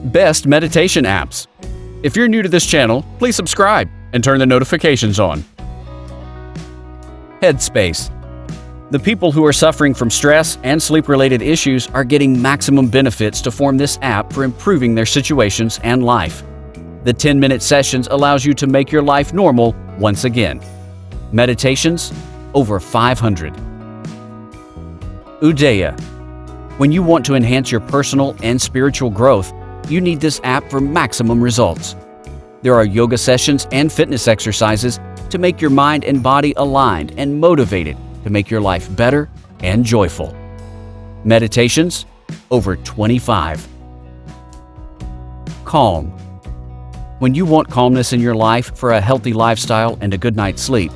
Best meditation apps. If you're new to this channel, please subscribe and turn the notifications on. Headspace. The people who are suffering from stress and sleep-related issues are getting maximum benefits to form this app for improving their situations and life. The 10-minute sessions allows you to make your life normal once again. Meditations, over 500. Udaya. When you want to enhance your personal and spiritual growth, you need this app for maximum results. There are yoga sessions and fitness exercises to make your mind and body aligned and motivated to make your life better and joyful. Meditations, over 25. Calm. When you want calmness in your life for a healthy lifestyle and a good night's sleep,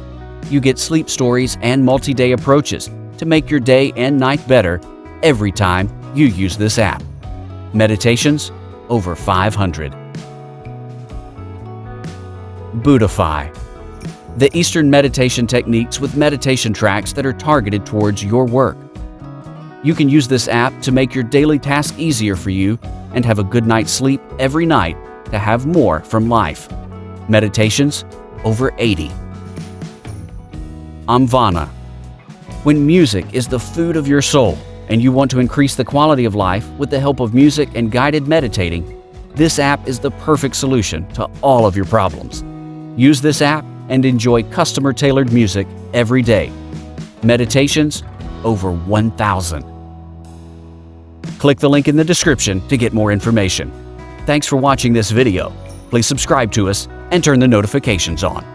you get sleep stories and multi-day approaches to make your day and night better every time you use this app. Meditations, over 500. Buddhify. The Eastern meditation techniques with meditation tracks that are targeted towards your work. You can use this app to make your daily task easier for you and have a good night's sleep every night to have more from life. Meditations, over 80. Amvana. When music is the food of your soul and you want to increase the quality of life with the help of music and guided meditating, this app is the perfect solution to all of your problems. Use this app and enjoy customer-tailored music every day. Meditations, over 1,000. Click the link in the description to get more information. Thanks for watching this video. Please subscribe to us and turn the notifications on.